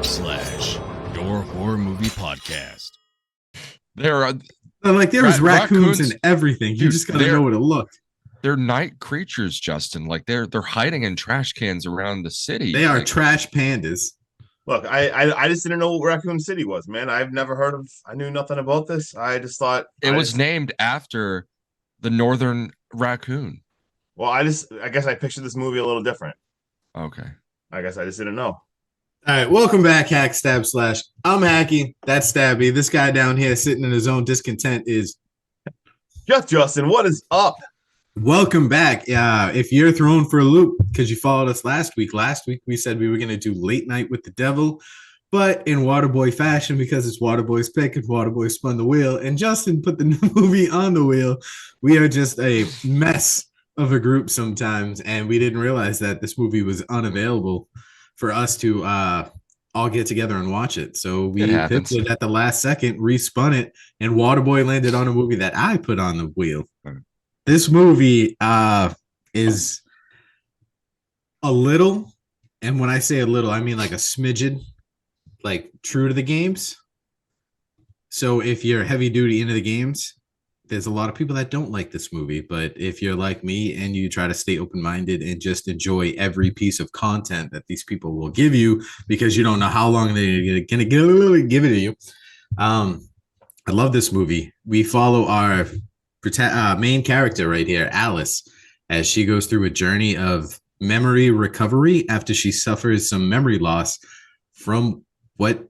your horror movie podcast. There are there was raccoons and everything. You just gotta know where to look. They're night creatures, Justin. Like they're hiding in trash cans around the city. They are trash pandas. Look, I just didn't know what Raccoon City was, man. I've never heard of. I knew nothing about this. I just thought it was named after the northern raccoon. Well, I guess I pictured this movie a little different. Okay. I guess I just didn't know. All right, welcome back, Hack Stab Slash. I'm Hacky. That's Stabby. This guy down here sitting in his own discontent is Jeff Justin. What is up? Welcome back. If you're thrown for a loop because you followed us last week we said we were going to do Late Night with the Devil, but in Waterboy fashion, because it's Waterboy's pick and Waterboy spun the wheel and Justin put the movie on the wheel, we are just a mess of a group sometimes, and we didn't realize that this movie was unavailable for us to all get together and watch it. So we picked it at the last second, respun it, and Waterboy landed on a movie that I put on the wheel. This movie is a little, and when I say a little, I mean like a smidgen, like true to the games. So if you're heavy duty into the games, there's a lot of people that don't like this movie, but if you're like me and you try to stay open-minded and just enjoy every piece of content that these people will give you because you don't know how long they're going to give it to you. I love this movie. We follow our main character right here, Alice, as she goes through a journey of memory recovery after she suffers some memory loss from what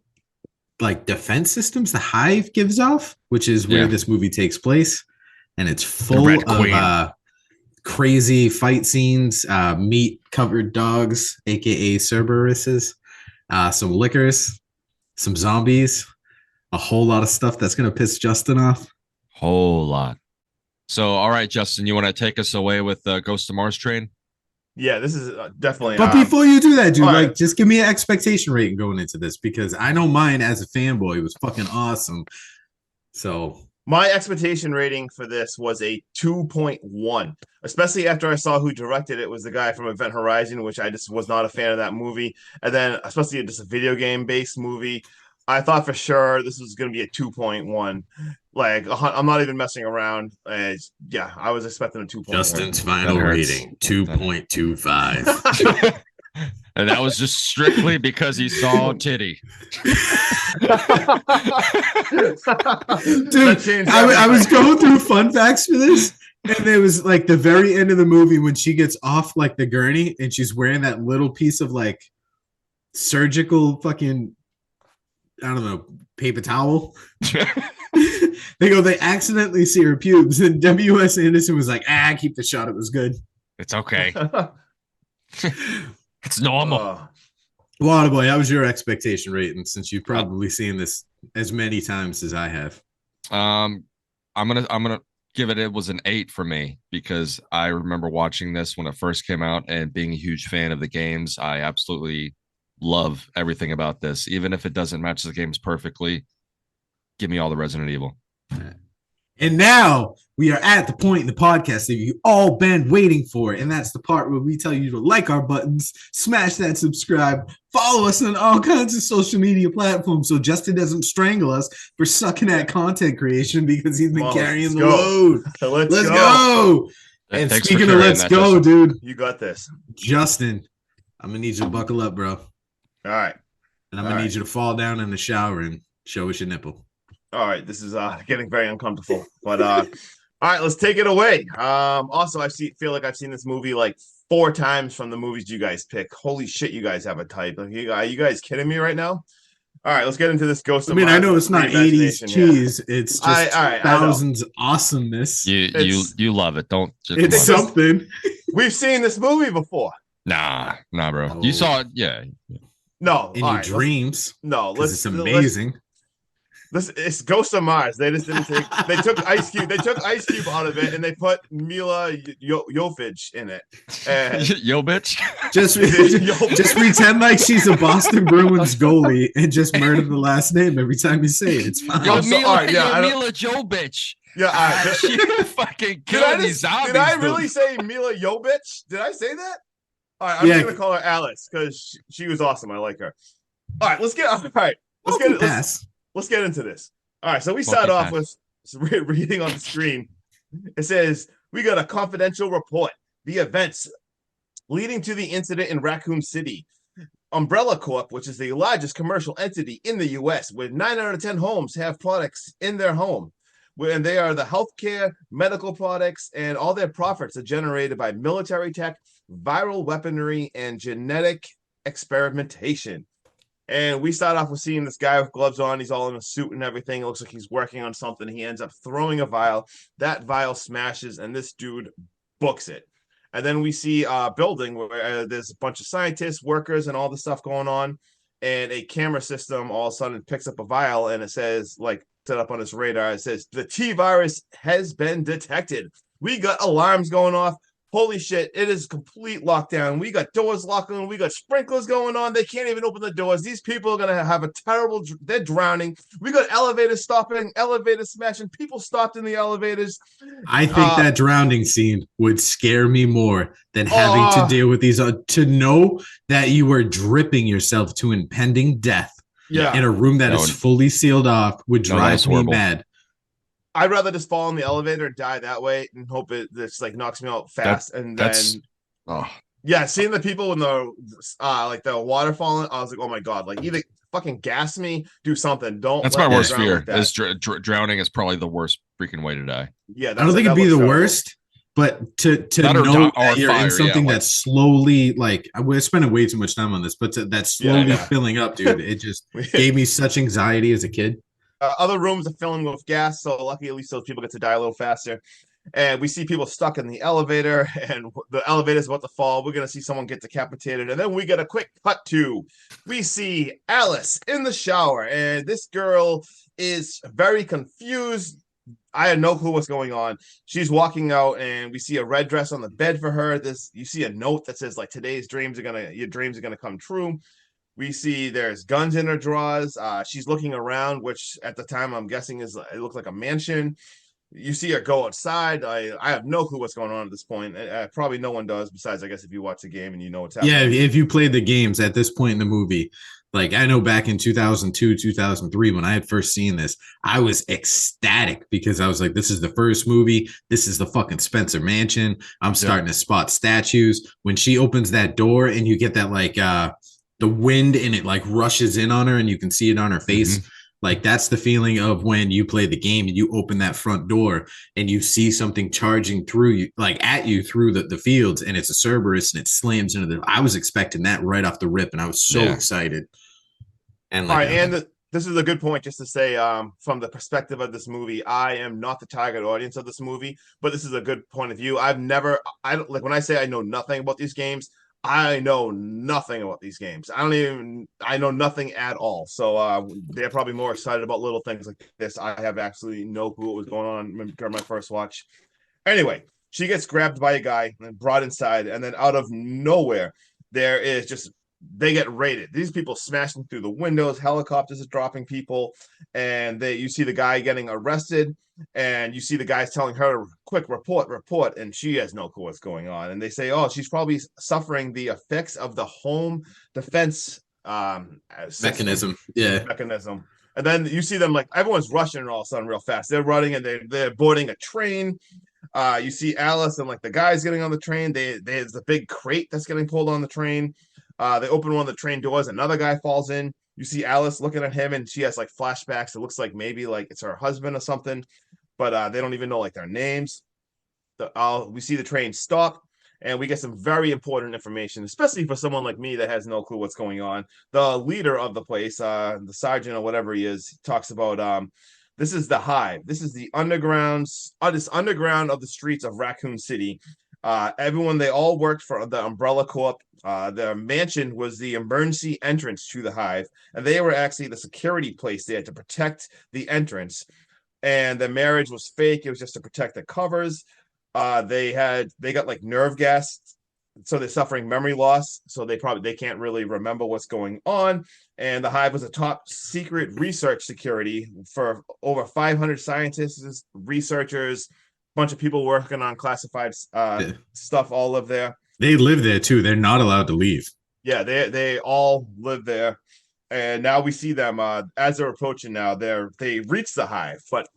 defense systems the hive gives off, which is where this movie takes place, and it's full of crazy fight scenes, meat covered dogs, aka Cerberuses, some liquors, some zombies, a whole lot of stuff that's gonna piss Justin off. Whole lot. So all right, Justin, you want to take us away with Ghost of Mars Train? Yeah, this is definitely. But before you do that, dude, just give me an expectation rating going into this, because I know mine as a fanboy was fucking awesome. So my expectation rating for this was a 2.1, especially after I saw who directed it was the guy from Event Horizon, which I just was not a fan of that movie. And then especially just a video game based movie, I thought for sure this was going to be a 2.1. Like, I'm not even messing around. I was expecting a 2.1. Justin's final rating, 2.25. And that was just strictly because he saw titty. Dude, I was going through fun facts for this, and there was like the very end of the movie when she gets off like the gurney and she's wearing that little piece of like surgical fucking, I don't know, paper towel. They accidentally see her pubes, and W.S. Anderson was like, keep the shot. It was good. It's okay. It's normal. Waterboy, how was your expectation rating, since you've probably seen this as many times as I have? I'm gonna give it was an 8 for me, because I remember watching this when it first came out and being a huge fan of the games. I absolutely love everything about this, even if it doesn't match the games perfectly. Give me all the Resident Evil. And now we are at the point in the podcast that you've all been waiting for, and that's the part where we tell you to like our buttons, smash that subscribe, follow us on all kinds of social media platforms so Justin doesn't strangle us for sucking at content creation, because he's been carrying the load. Let's go. And speaking of let's go, dude. You got this. Justin, I'm going to need you to buckle up, bro. All right. And I'm going to need you to fall down in the shower and show us your nipple. All right, this is getting very uncomfortable, but all right, let's take it away. Also, feel like I've seen this movie like 4 times from the movies you guys pick. Holy shit, you guys have a type. Are you guys kidding me right now? All right, let's get into this Ghost of Mars. I know it's not 80s cheese. It's just thousands awesomeness. You love it. It's something. We've seen this movie before. Nah, bro. Oh. You saw it, yeah. No, in your dreams. It's amazing. It's Ghost of Mars. They just didn't take. They took Ice Cube. They took Ice Cube out of it, and they put Mila Jovovich in it. Yo, bitch. Just pretend like she's a Boston Bruins goalie and just murder the last name every time you say it. It's fine. Mila Jovovich. Yeah, she fucking killed these zombies. Did I really say Mila Jovovich? Did I say that? All right, I'm just gonna call her Alice because she was awesome. I like her. All right, let's get let's get into this. All right, so we start off with reading on the screen. It says we got a confidential report. The events leading to the incident in Raccoon City. Umbrella Corp, which is the largest commercial entity in the U.S., where 9 out of 10 homes have products in their home. And they are the healthcare, medical products, and all their profits are generated by military tech, viral weaponry, and genetic experimentation. And we start off with seeing this guy with gloves on. He's all in a suit and everything. It looks like he's working on something. He ends up throwing a vial. That vial smashes, and this dude books it. And then we see a building where there's a bunch of scientists, workers, and all this stuff going on. And a camera system all of a sudden picks up a vial, and it says, like, set up on his radar, it says, the T virus has been detected. We got alarms going off. Holy shit, it is complete lockdown. We got doors locked on. We got sprinklers going on. They can't even open the doors. These people are going to have a terrible, they're drowning. We got elevators stopping, elevators smashing. People stopped in the elevators. I think that drowning scene would scare me more than having to deal with these. To know that you were dripping yourself to impending death in a room that is fully sealed off would drive me mad. I'd rather just fall in the elevator and die that way and hope it just like knocks me out fast. Seeing the people in the like the water falling, I was like, oh my god, like either fucking gas me, do something. That's my worst fear. Is drowning is probably the worst freaking way to die. Yeah, I don't think it'd be the worst, but to know that you're in something that's slowly, like, we're spending way too much time on this, but that's slowly filling up, dude. It just gave me such anxiety as a kid. Other rooms are filling with gas, so lucky at least those people get to die a little faster. And we see people stuck in the elevator, and the elevator's about to fall. We're going to see someone get decapitated, and then we get a quick cut to, we see Alice in the shower, and this girl is very confused. I had no clue what's going on. She's walking out, and we see a red dress on the bed for her. You see a note that says, like, your dreams are gonna come true. We see there's guns in her drawers. She's looking around, which at the time I'm guessing it looked like a mansion. You see her go outside. I have no clue what's going on at this point. Probably no one does, besides, I guess, if you watch the game and you know what's happening. Yeah, if you played the games at this point in the movie, like I know back in 2002, 2003, when I had first seen this, I was ecstatic because I was like, this is the first movie. This is the fucking Spencer Mansion. I'm starting to spot statues. When she opens that door and you get that like the wind and it like rushes in on her and you can see it on her face. Mm-hmm. Like that's the feeling of when you play the game and you open that front door and you see something charging through you, like at you through the fields, and it's a Cerberus and it slams into I was expecting that right off the rip, and I was so excited. And like, all right, this is a good point just to say, from the perspective of this movie, I am not the target audience of this movie, but this is a good point of view. I don't like when I say I know nothing about these games. I know nothing about these games. I know nothing at all. So they're probably more excited about little things like this. I have absolutely no clue what was going on during my first watch. Anyway, she gets grabbed by a guy and brought inside, and then out of nowhere, there is just, they get raided. These people smashing through the windows, helicopters are dropping people, and you see the guy getting arrested, and you see the guys telling her, quick, report, and she has no clue what's going on. And they say, oh, she's probably suffering the effects of the home defense mechanism. Mechanism. And then you see them, like, everyone's rushing all of a sudden real fast. They're running, and they're boarding a train. You see Alice and, like, the guys getting on the train. There's a big crate that's getting pulled on the train. They open one of the train doors. Another guy falls in. You see Alice looking at him, and she has like flashbacks. It looks like maybe like it's her husband or something, but they don't even know like their names. We see the train stop, and we get some very important information, especially for someone like me that has no clue what's going on. The leader of the place, the sergeant or whatever he is, talks about this is the hive. This is the underground of the streets of Raccoon City. They all worked for the Umbrella Corp. Their mansion was the emergency entrance to the hive, and they were actually the security place there to protect the entrance. And the marriage was fake. It was just to protect the covers. They got like nerve gas, so they're suffering memory loss. So they can't really remember what's going on. And the hive was a top secret research security for over 500 scientists, researchers, bunch of people working on classified stuff all live there. They live there too. They're not allowed to leave. Yeah, they all live there. And now we see them as they're approaching. Now they reach the hive, but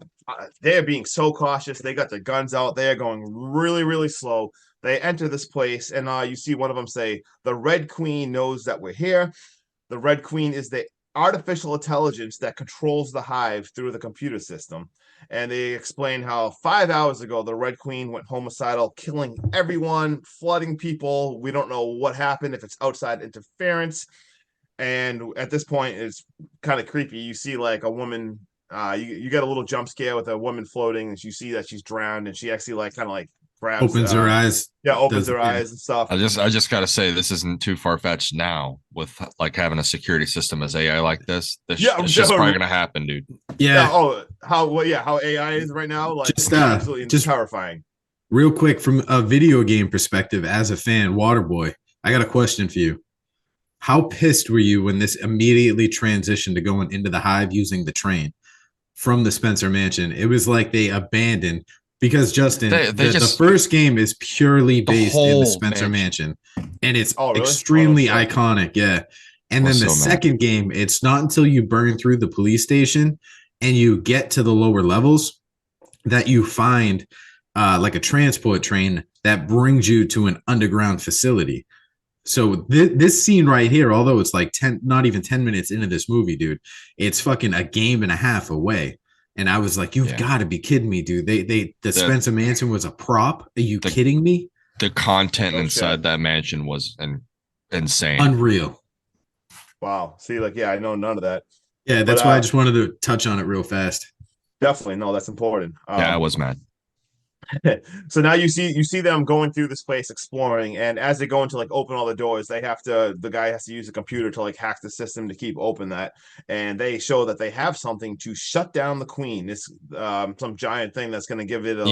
they're being so cautious. They got the guns out. They are going really, really slow. They enter this place, and you see one of them say, "The Red Queen knows that we're here." The Red Queen is the artificial intelligence that controls the hive through the computer system. And they explain how 5 hours ago, the Red Queen went homicidal, killing everyone, flooding people. We don't know what happened, if it's outside interference. And at this point, it's kind of creepy. You see like a woman, you get a little jump scare with a woman floating, and you see that she's drowned, and she actually like kind of like grabs, opens her eyes. Yeah, opens her eyes and stuff. I just gotta say, this isn't too far fetched now with like having a security system as AI like this. This it's just probably gonna happen, dude. Yeah. How AI is right now, like absolutely terrifying. Real quick, from a video game perspective, as a fan, Waterboy, I got a question for you. How pissed were you when this immediately transitioned to going into the hive using the train from the Spencer Mansion? It was like they abandoned, because Justin, the first game is purely based in the Spencer Mansion, and it's extremely iconic. Yeah. And then the second game, it's not until you burn through the police station and you get to the lower levels that you find like a transport train that brings you to an underground facility. So this scene right here, although it's like not even 10 minutes into this movie, dude, it's fucking a game and a half away. And I was like, you've got to be kidding me, dude. The Spencer Mansion was a prop. Are you kidding me? The content inside that mansion was insane. Unreal. Wow. See, like, yeah, I know none of that. Yeah, that's why I just wanted to touch on it real fast. Definitely. No, that's important. Yeah, I was mad. So now you see them going through this place exploring, and as they go into like open all the doors, the guy has to use a computer to like hack the system to keep open that, and they show that they have something to shut down the queen. This some giant thing that's going to give it an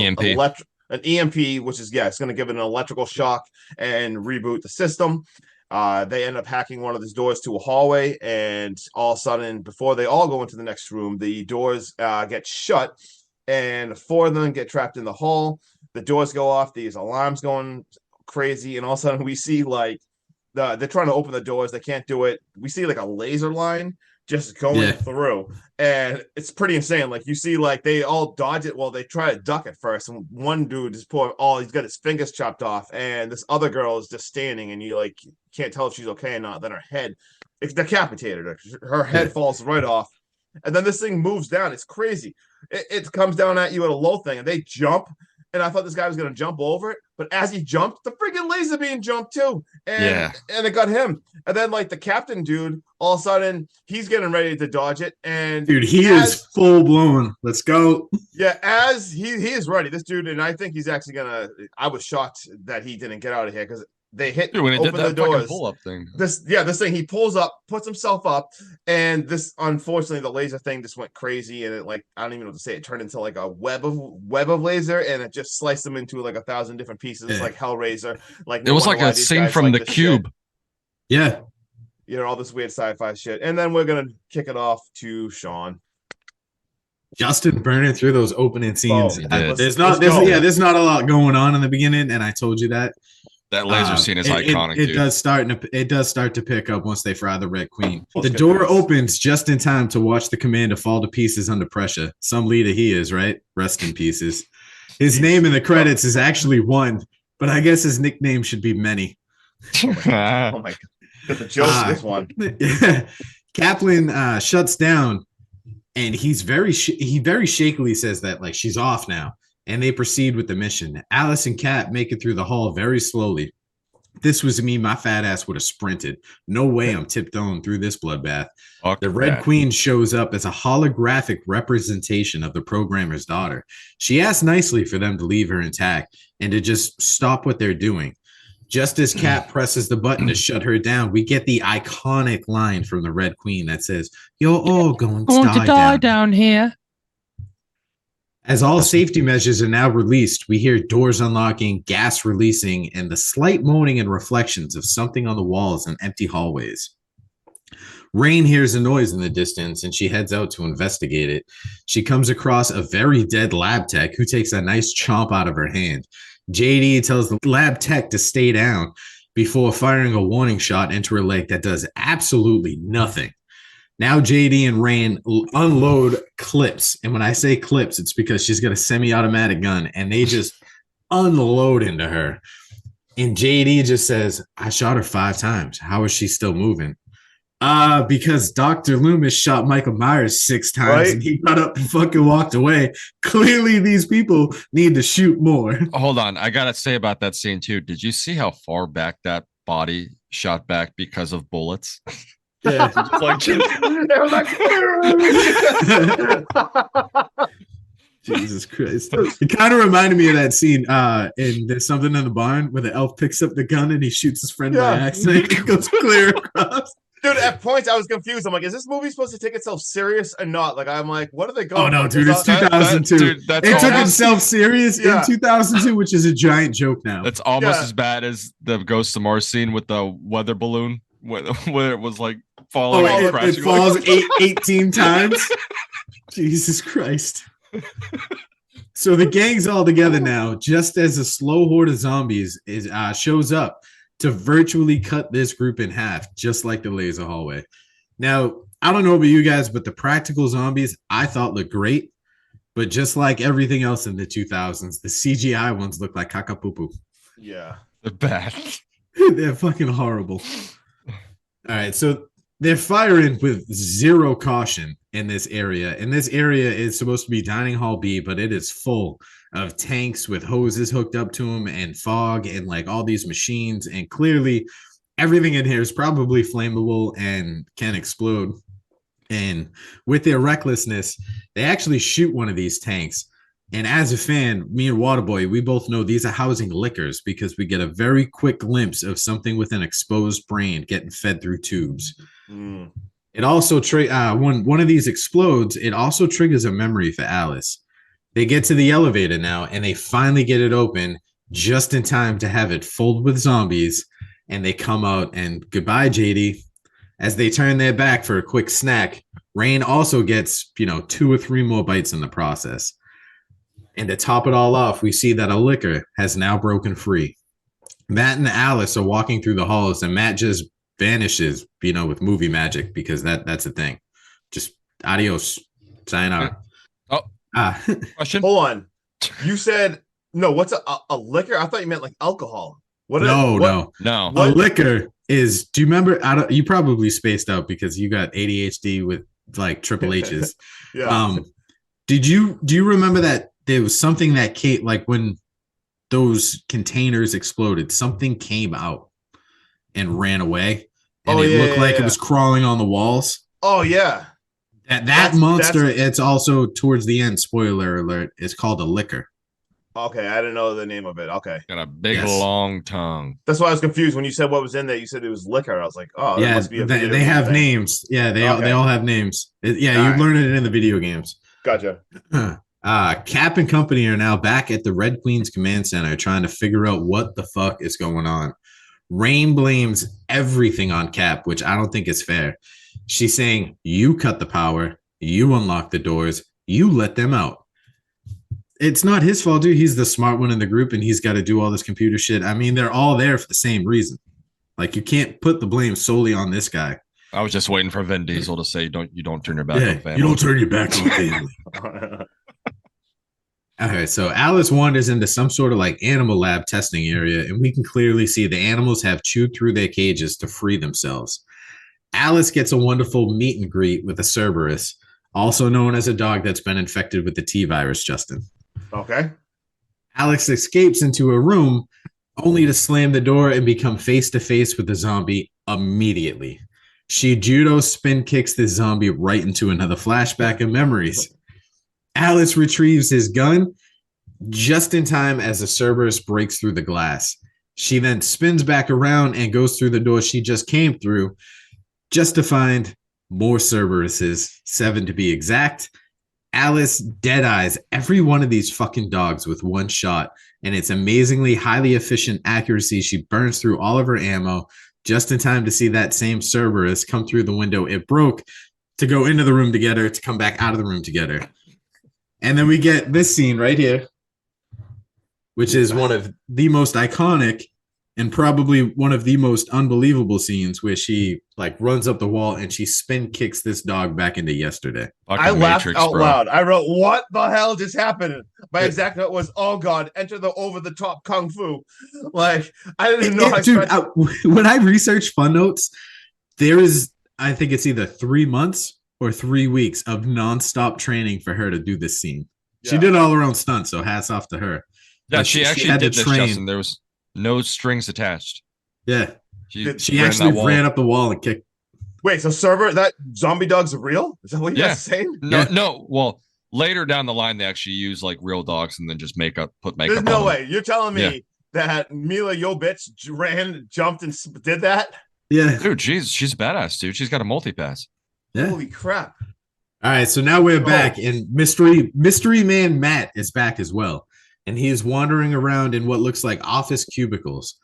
EMP, which is it's going to give it an electrical shock and reboot the system. They end up hacking one of these doors to a hallway, and all of a sudden, before they all go into the next room, the doors get shut, and 4 of them get trapped in the hall. The doors go off, these alarms going crazy, and all of a sudden we see like they're trying to open the doors, they can't do it. We see like a laser line just going through, and it's pretty insane. Like you see like they all dodge it. Well, they try to duck at first, and one dude is he's got his fingers chopped off, and this other girl is just standing, and you like can't tell if she's okay or not. Then her head, it's decapitated. Her head falls right off, and then this thing moves down. It's crazy. It comes down at you at a low thing, and they jump. And I thought this guy was going to jump over it, but as he jumped, the freaking laser beam jumped too, and it got him. And then like the captain dude, all of a sudden he's getting ready to dodge it, and dude, he is full blown. Let's go. Yeah, as he is ready, this dude, and I think he's actually gonna. I was shocked that he didn't get out of here because they hit when it open did that the doors. Pull-up thing. This thing he pulls up, puts himself up, and this unfortunately the laser thing just went crazy, and it like I don't even know what to say. It turned into like a web of laser, and it just sliced them into like 1,000 different pieces, like Hellraiser. Like it was like a scene from The Cube. Yeah, all this weird sci-fi shit, and then we're gonna kick it off to Sean. Justin burning through those opening scenes. There's not a lot going on in the beginning, and I told you that. That laser scene is iconic. It does start to pick up once they fry the Red Queen. The door opens just in time to watch the commander fall to pieces under pressure. Some leader he is, right? Rest in pieces. His name in the credits is actually one, but I guess his nickname should be many. Oh my god! The joke this one. Kaplan shuts down, and he very shakily says that like she's off now. And they proceed with the mission. Alice and Kat make it through the hall very slowly. This was me, my fat ass would have sprinted. No way I'm tiptoeing through this bloodbath. The Red Queen shows up as a holographic representation of the programmer's daughter. She asks nicely for them to leave her intact and to just stop what they're doing. Just as Kat presses the button to shut her down, we get the iconic line from the Red Queen that says, "You're all going to die down here." As all safety measures are now released, we hear doors unlocking, gas releasing, and the slight moaning and reflections of something on the walls and empty hallways. Rain hears a noise in the distance, and she heads out to investigate it. She comes across a very dead lab tech who takes a nice chomp out of her hand. JD tells the lab tech to stay down before firing a warning shot into her leg that does absolutely nothing. Now JD and Rain unload clips. And when I say clips, it's because she's got a semi-automatic gun and they just unload into her. And JD just says, I shot her 5 times. How is she still moving? Because Dr. Loomis shot Michael Myers 6 times Right. and he got up and fucking walked away. Clearly, these people need to shoot more. Hold on, I gotta say about that scene too. Did you see how far back that body shot back because of bullets? Yeah. Like, They were like, Jesus Christ. It kind of reminded me of that scene in There's Something in the Barn where the elf picks up the gun and he shoots his friend by Yeah. accident. It goes clear across. dude, at points I was confused. I'm like, is this movie supposed to take itself serious or not? Like, I'm like, what are they going Oh, no, for? dude, it's That- 2002. dude, that's It took almost- itself serious Yeah. in 2002, which is a giant joke now. That's almost Yeah. as bad as the Ghost of Mars scene with the weather balloon, where it was like falling and it crashing. falls 18 times. Jesus Christ. So the gang's all together now, just as a slow horde of zombies shows up to virtually cut this group in half, just like the laser hallway. Now, I don't know about you guys, but the practical zombies I thought looked great. But just like everything else in the 2000s, the CGI ones look like caca-poo-poo. Yeah. They're bad. They're fucking horrible. All right, so they're firing with zero caution in this area. And this area is supposed to be Dining Hall B, but it is full of tanks with hoses hooked up to them and fog and like all these machines. And clearly, everything in here is probably flammable and can explode. And with their recklessness, they actually shoot one of these tanks. And as a fan, me and Waterboy, we both know these are housing liquors because we get a very quick glimpse of something with an exposed brain getting fed through tubes. Mm. It also when one of these explodes, it also triggers a memory for Alice. They get to the elevator now, and they finally get it open just in time to have it filled with zombies. And they come out, and goodbye, JD. As they turn their back for a quick snack, Rain also gets 2 or 3 more bites in the process. And to top it all off, we see that a liquor has now broken free. Matt and Alice are walking through the halls, and Matt just vanishes, with movie magic, because that's a thing. Just adios, sayonara. Oh. Question? Hold on. You said no. What's a liquor? I thought you meant like alcohol. What? No. A What? liquor is. Do you remember? You probably spaced out because you got ADHD with like Triple H's. Yeah. Do you remember that there was something that came, like when those containers exploded, something came out and ran away, and it looked like it was crawling on the walls. Oh yeah. That monster. It's also towards the end. Spoiler alert! It's called a liquor. Okay, I didn't know the name of it. Okay, Got a big Yes. long tongue. that's why I was confused when you said what was in there. You said it was liquor. I was like, oh, that Yeah, must be a video they game have thing. names. Yeah, they Okay. all have names. You Alright. learn it in the video games. Gotcha. Cap and company are now back at the Red Queen's command center trying to figure out what the fuck is going on. Rain blames everything on Cap, which I don't think is fair. She's saying, you cut the power, you unlock the doors, you let them out. It's not his fault, dude. He's the smart one in the group, and he's got to do all this computer shit. I mean, they're all there for the same reason. Like, you can't put the blame solely on this guy. I was just waiting for Vin Diesel to say, you don't turn your back on family. You don't turn your back on family. Okay, so Alice wanders into some sort of like animal lab testing area, and we can clearly see the animals have chewed through their cages to free themselves. Alice gets a wonderful meet and greet with a Cerberus, also known as a dog that's been infected with the T virus, Justin. Okay. Alex escapes into a room only to slam the door and become face to face with the zombie immediately. She judo spin kicks the zombie right into another flashback of memories. Alice retrieves his gun just in time as the Cerberus breaks through the glass. She then spins back around and goes through the door she just came through, just to find more Cerberuses, 7 to be exact. Alice dead eyes every one of these fucking dogs with one shot, and it's amazingly highly efficient accuracy. She burns through all of her ammo just in time to see that same Cerberus come through the window it broke to go into the room to get her, to come back out of the room to get her. And then we get this scene right here, which is one of the most iconic And probably one of the most unbelievable scenes where she like runs up the wall and she spin kicks this dog back into yesterday. I Fucking laughed Matrix, out bro. loud. I wrote, "What the hell just happened?" My Yeah. exact note was, "Oh God, enter the over-the-top kung fu." Like I didn't know. Dude, when I researched fun notes, there is, I think it's either 3 months or 3 weeks of nonstop training for her to do this scene. She Yeah. did all her own stunts, so hats off to her. Yeah, But she actually had to did this, train. Justin. There was no strings attached. Yeah, Did- she ran actually that wall. ran up the wall and kicked. Wait, so server that zombie dog's real? Is that what you Yeah. guys saying? No, Yeah. no. Well, later down the line, they actually use like real dogs and then just put makeup There's no on them. way. You're telling me Yeah. that Mila Jovovich ran, jumped, and did that? Yeah, Dude, she's a badass, dude. She's got a multi-pass. yeah. Holy crap! All right, so now we're Oh. back, and mystery man Matt is back as well, and he is wandering around in what looks like office cubicles,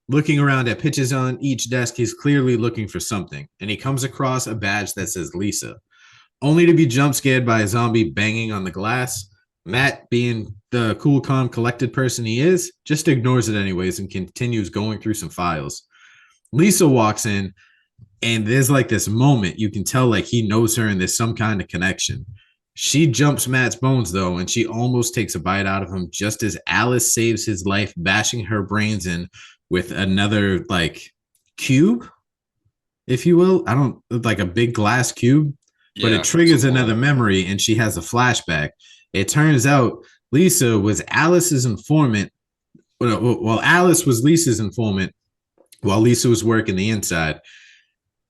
looking around at pictures on each desk. He's clearly looking for something, and he comes across a badge that says Lisa, only to be jump scared by a zombie banging on the glass. Matt, being the cool, calm, collected person he is, just ignores it anyways and continues going through some files. Lisa walks in, and there's like this moment you can tell like he knows her and there's some kind of connection. She jumps Matt's bones though, and she almost takes a bite out of him just as Alice saves his life, bashing her brains in with another like cube, if you will. I don't like a big glass cube, but it triggers another memory and she has a flashback. It turns out Lisa was Alice's informant. Well, Alice was Lisa's informant while Lisa was working the inside.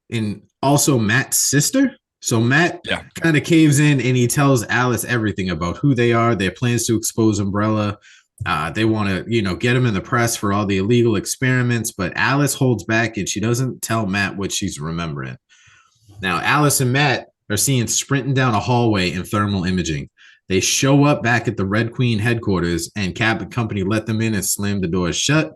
And also Matt's sister. So Matt kind of caves in and he tells Alice everything about who they are, their plans to expose Umbrella. They want to, get him in the press for all the illegal experiments, but Alice holds back and she doesn't tell Matt what she's remembering. Now, Alice and Matt are seen sprinting down a hallway in thermal imaging. They show up back at the Red Queen headquarters, and Cap and company let them in and slam the doors shut.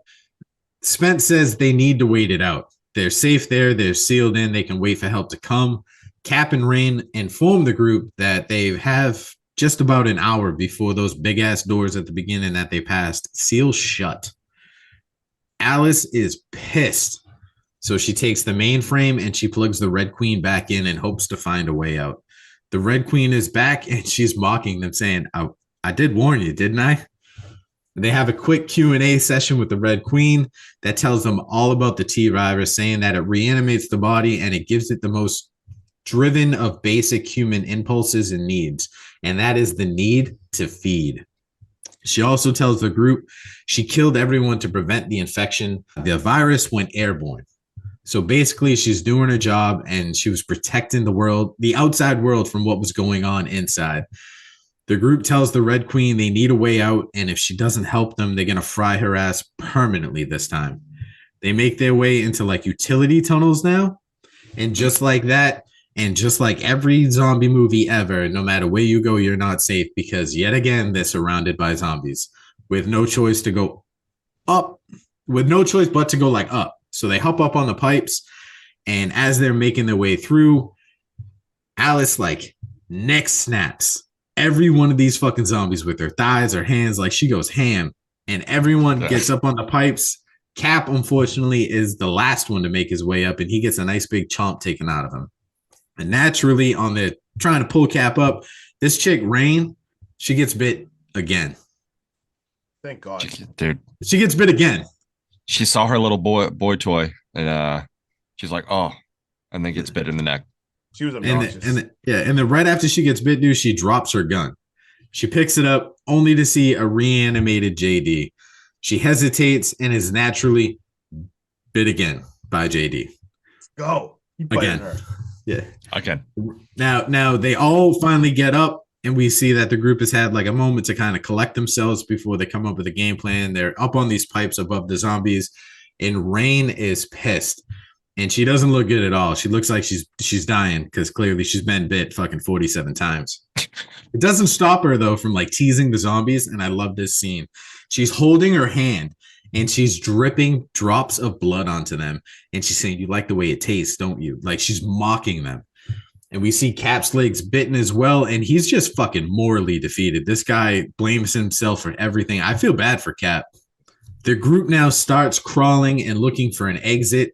Spence says they need to wait it out. They're safe there. They're sealed in. They can wait for help to come. Cap and Rain inform the group that they have just about an hour before those big-ass doors at the beginning that they passed seal shut. Alice is pissed. So she takes the mainframe and she plugs the Red Queen back in and hopes to find a way out. The Red Queen is back and she's mocking them, saying, I did warn you, didn't I? They have a quick Q&A session with the Red Queen that tells them all about the T-Virus, saying that it reanimates the body and it gives it the most driven of basic human impulses and needs, and that is the need to feed. She also tells the group she killed everyone to prevent the infection. The virus went airborne. So basically, she's doing her job and she was protecting the world, the outside world, from what was going on inside. The group tells the Red Queen they need a way out, and if she doesn't help them, they're going to fry her ass permanently this time. They make their way into like utility tunnels now, and just like that, and just like every zombie movie ever, no matter where you go, you're not safe because yet again, they're surrounded by zombies with no choice to go up, with no choice but to go like up. So they hop up on the pipes, and as they're making their way through, Alice like neck snaps every one of these fucking zombies with her thighs or hands. Like she goes ham, and everyone gets up on the pipes. Cap, unfortunately, is the last one to make his way up, and he gets a nice big chomp taken out of him. And naturally, on the trying to pull Cap up, this chick, Rain, she gets bit again. Thank God. Dude. She gets bit again. She saw her little boy toy, and she's like, "Oh," and then gets bit in the neck. She was obnoxious. And then right after she gets bit, dude, she drops her gun. She picks it up only to see a reanimated JD. She hesitates and is naturally bit again by JD. Go. He bited Again. her. Yeah. Okay. Now they all finally get up, and we see that the group has had like a moment to kind of collect themselves before they come up with a game plan. They're up on these pipes above the zombies, and Rain is pissed. And she doesn't look good at all. She looks like she's dying because clearly she's been bit fucking 47 times. It doesn't stop her, though, from like teasing the zombies. And I love this scene. She's holding her hand and she's dripping drops of blood onto them. And she's saying, "You like the way it tastes, don't you?" Like she's mocking them. And we see Cap's legs bitten as well. And he's just fucking morally defeated. This guy blames himself for everything. I feel bad for Cap. The group now starts crawling and looking for an exit.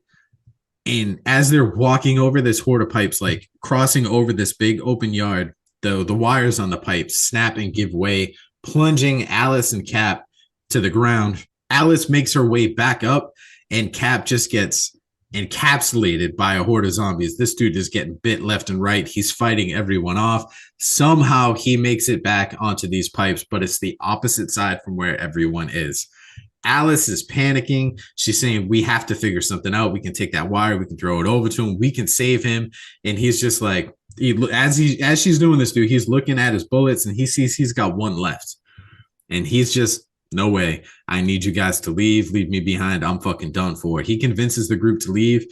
And as they're walking over this horde of pipes, like crossing over this big open yard, the wires on the pipes snap and give way, plunging Alice and Cap to the ground. Alice makes her way back up, and Cap just gets encapsulated by a horde of zombies. This dude is getting bit left and right. He's fighting everyone off. Somehow he makes it back onto these pipes, but it's the opposite side from where everyone is. Alice is panicking. She's saying, we have to figure something out. We can take that wire. We can throw it over to him. We can save him. And he's just like, as she's doing this, dude, he's looking at his bullets and he sees he's got one left. And he's just, no way. I need you guys to leave. Leave me behind. I'm fucking done for. He convinces the group to leave.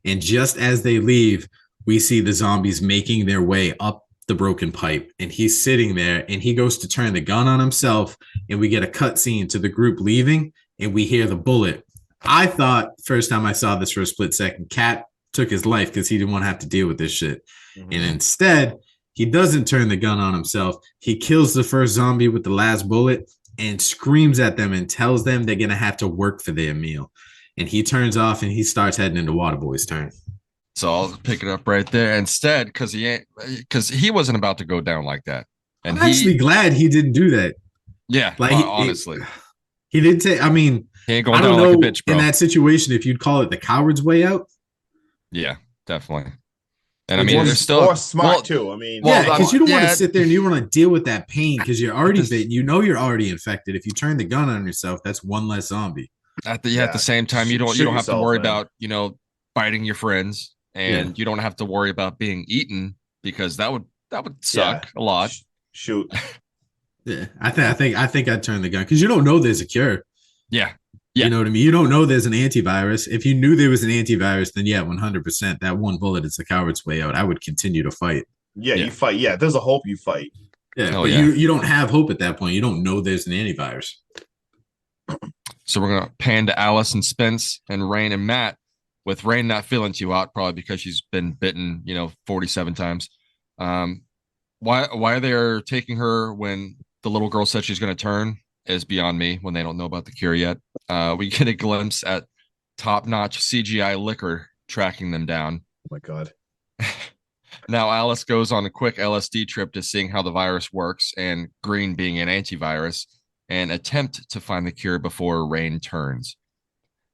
And just as they leave, we see the zombies making their way up the broken pipe. And he's sitting there and he goes to turn the gun on himself. And we get a cutscene to the group leaving. And we hear the bullet. I thought first time I saw this for a split second, Cap took his life because he didn't want to have to deal with this shit. Mm-hmm. And instead, he doesn't turn the gun on himself. He kills the first zombie with the last bullet and screams at them and tells them they're going to have to work for their meal. And he turns off and he starts heading into Waterboy's turn. So I'll pick it up right there. Instead, because he wasn't about to go down like that. And I'm actually glad he didn't do that. Yeah, like honestly. He didn't take. I mean, he ain't going down like a bitch, bro. In that situation, if you'd call it the coward's way out. Yeah, definitely. And I mean, they're still more smart too. I mean, yeah, because you don't want to sit there and you want to deal with that pain because you're already bitten. You know you're already infected. If you turn the gun on yourself, that's one less zombie. At the same time, you don't have to worry about biting your friends, and you don't have to worry about being eaten because that would suck a lot. Shoot. Yeah, I think I'd turn the gun because you don't know there's a cure. Yeah. You know what I mean? You don't know there's an antivirus. If you knew there was an antivirus, then 100%. That one bullet is the coward's way out. I would continue to fight. Yeah, you fight. Yeah, there's a hope you fight. Yeah, but you don't have hope at that point. You don't know there's an antivirus. So we're gonna pan to Alice and Spence and Rain and Matt. With Rain not feeling too hot, probably because she's been bitten, 47 times. Why they're taking her when the little girl said she's going to turn is beyond me when they don't know about the cure yet. We get a glimpse at top-notch CGI liquor tracking them down. Oh my God. Now Alice goes on a quick LSD trip to seeing how the virus works, and green being an antivirus, and attempt to find the cure before Rain turns.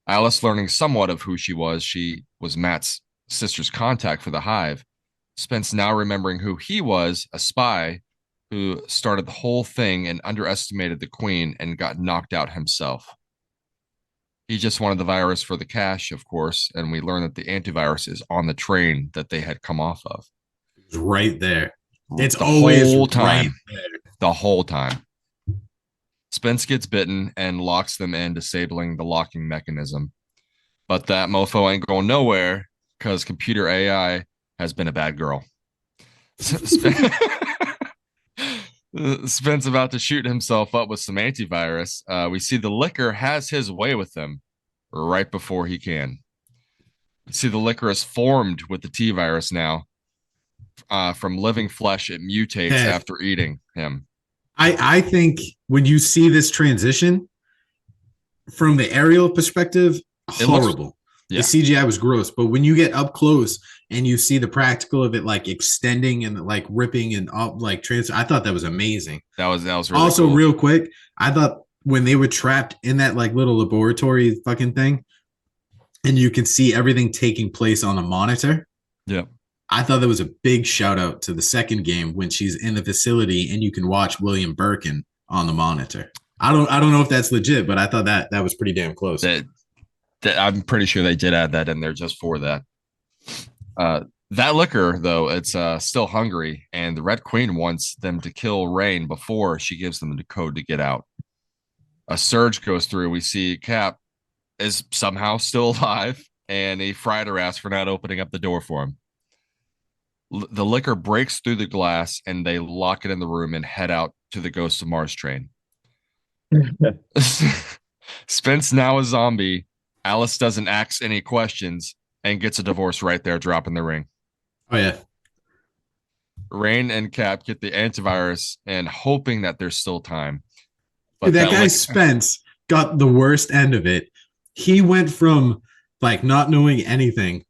Alice learning somewhat of who she was Matt's sister's contact for the hive. Spence now remembering who he was, a spy who started the whole thing and underestimated the queen and got knocked out himself. He just wanted the virus for the cash, of course, and we learned that the antivirus is on the train that they had come off of. It's right there. It's the always whole time. Right there. The whole time. Spence gets bitten and locks them in, disabling the locking mechanism. But that mofo ain't going nowhere because computer AI has been a bad girl. Spence about to shoot himself up with some antivirus. We see the liquor has his way with them right before he can. We see the liquor is formed with the T-virus now. From living flesh, it mutates after eating him. I think when you see this transition from the aerial perspective, horrible. The CGI was gross, but when you get up close and you see the practical of it, like extending and like ripping and up, like transfer, I thought that was amazing. That was really also cool. Real quick. I thought when they were trapped in that like little laboratory fucking thing, and you can see everything taking place on a monitor. Yeah, I thought that was a big shout out to the second game when she's in the facility and you can watch William Birkin on the monitor. I don't know if that's legit, but I thought that was pretty damn close. I'm pretty sure they did add that in there just for that. That liquor, though, it's still hungry, and the Red Queen wants them to kill Rain before she gives them the code to get out. A surge goes through. We see Cap is somehow still alive, and he fried her ass for not opening up the door for him. The liquor breaks through the glass, and they lock it in the room and head out to the Ghost of Mars train. Spence now a zombie. Alice doesn't ask any questions and gets a divorce right there, dropping the ring. Oh, yeah. Rain and Cap get the antivirus and hoping that there's still time. But that guy Spence got the worst end of it. He went from like not knowing anything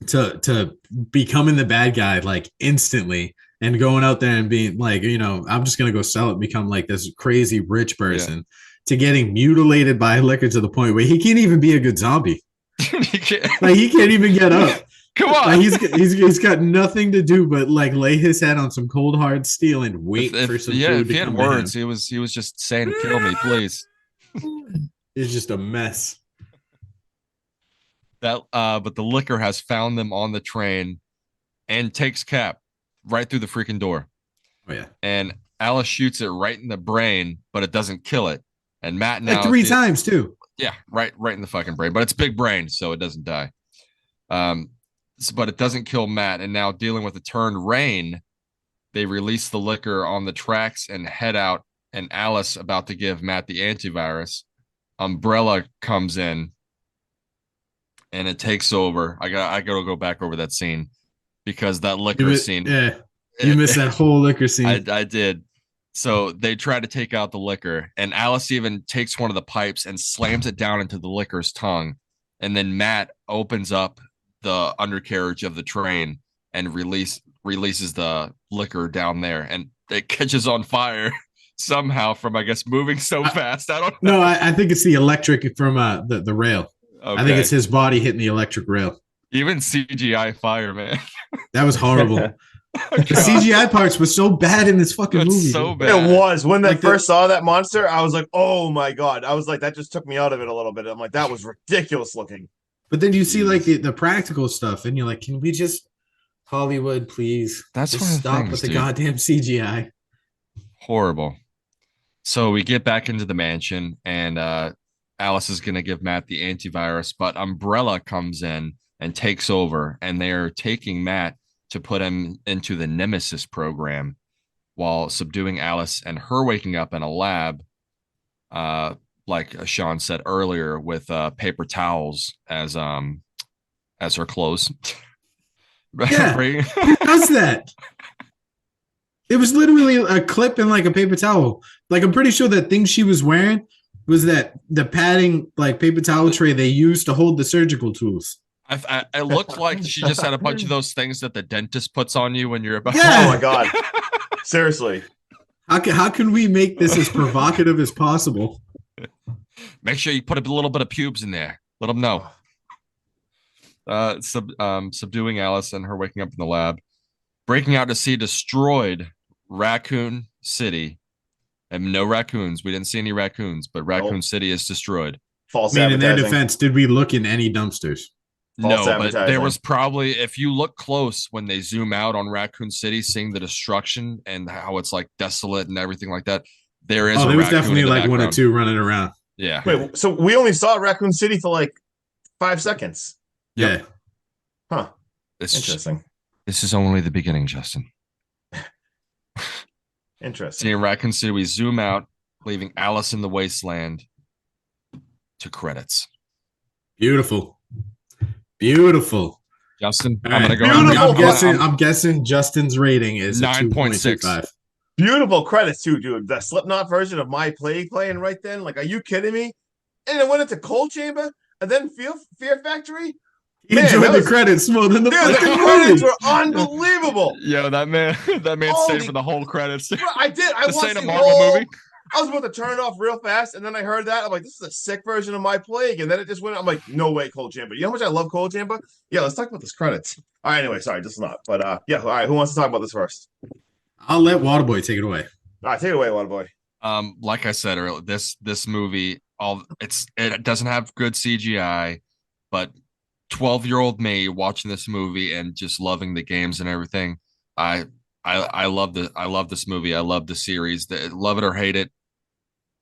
to becoming the bad guy like instantly and going out there and being like, I'm just gonna go sell it and become like this crazy rich person to getting mutilated by liquor to the point where he can't even be a good zombie. Like he can't even get up. Come on. Like he's got nothing to do but like lay his head on some cold hard steel and wait for some food if to he had come words, to him. he was just saying, "Kill me, please." It's just a mess. But the liquor has found them on the train and takes Cap right through the freaking door. Oh yeah. And Alice shoots it right in the brain, but it doesn't kill it. And Matt now Like 3 times too. Yeah, right in the fucking brain. But it's big brain, so it doesn't die. But it doesn't kill Matt. And now dealing with the turned rain, they release the liquor on the tracks and head out. And Alice about to give Matt the antivirus. Umbrella comes in and it takes over. I gotta go back over that scene because that liquor scene. Yeah, you missed that whole liquor scene. I did. So they try to take out the liquor, and Alice even takes one of the pipes and slams it down into the liquor's tongue. And then Matt opens up the undercarriage of the train and releases the liquor down there, and it catches on fire somehow from, I guess, moving so fast. I don't know. No, I think it's the electric from the rail. Okay. I think it's his body hitting the electric rail. Even CGI fire, man. That was horrible. The CGI parts were so bad in this fucking movie. So bad. It was. When I Like first saw that monster, I was like, oh my God. I was like, that just took me out of it a little bit. I'm like, that was ridiculous looking. But then you see like the practical stuff, and you're like, can we just Hollywood, please? That's just one of the stop things, with the dude. goddamn CGI. Horrible. So we get back into the mansion, and Alice is going to give Matt the antivirus, but Umbrella comes in and takes over, and they're taking Matt to put him into the Nemesis program while subduing Alice and her waking up in a lab, like Sean said earlier, with paper towels as her clothes. Yeah. Who does that? It was literally a clip in like a paper towel. Like I'm pretty sure that thing she was wearing was that the padding like paper towel tray they used to hold the surgical tools. It looked like she just had a bunch of those things that the dentist puts on you when you're about. Yeah. Oh my God. Seriously. How can we make this as provocative as possible? Make sure you put a little bit of pubes in there. Let them know. Subduing Alice and her waking up in the lab, breaking out to see destroyed Raccoon City, and no raccoons. We didn't see any raccoons, but Raccoon City is destroyed. False I mean, in their advertising. defense, did we look in any dumpsters? No, False but advertising. there was probably, if you look close when they zoom out on Raccoon City, seeing the destruction and how it's like desolate and everything like that, there is. Oh, a there was raccoon definitely in the like one or background. two running around. Yeah. Wait, so we only saw Raccoon City for like 5 seconds. Yep. Yeah. Huh. This Interesting. is only the beginning, Justin. Interesting. Seeing Raccoon City, we zoom out, leaving Alice in the wasteland to credits. Beautiful. Beautiful. Justin, All I'm right. gonna go. I'm guessing Justin's rating is 9.6. Beautiful credits too, dude. The Slipknot version of My Plague playing right then. Like, are you kidding me? And it went into Cold Chamber and then Fear Factory. He Man, enjoyed that the was- credits more than the Dude, the fucking credits movie. were unbelievable. Yo, that man Holy- stayed for the whole credits. Bro, I did. I This watched ain't a the Marvel whole- movie. I was about to turn it off real fast, and then I heard that. I'm like, this is a sick version of My Plague. And then it just went, I'm like, no way, Cold Chamber. You know how much I love Cold Chamber? Yeah, let's talk about this credits. All right, anyway, sorry, this is not. But yeah, all right, who wants to talk about this first? I'll let Waterboy take it away. All right, take it away, Waterboy. Like I said earlier, this movie, it doesn't have good CGI, but 12-year-old me watching this movie and just loving the games and everything, I love this movie. I love the series. Love it or hate it.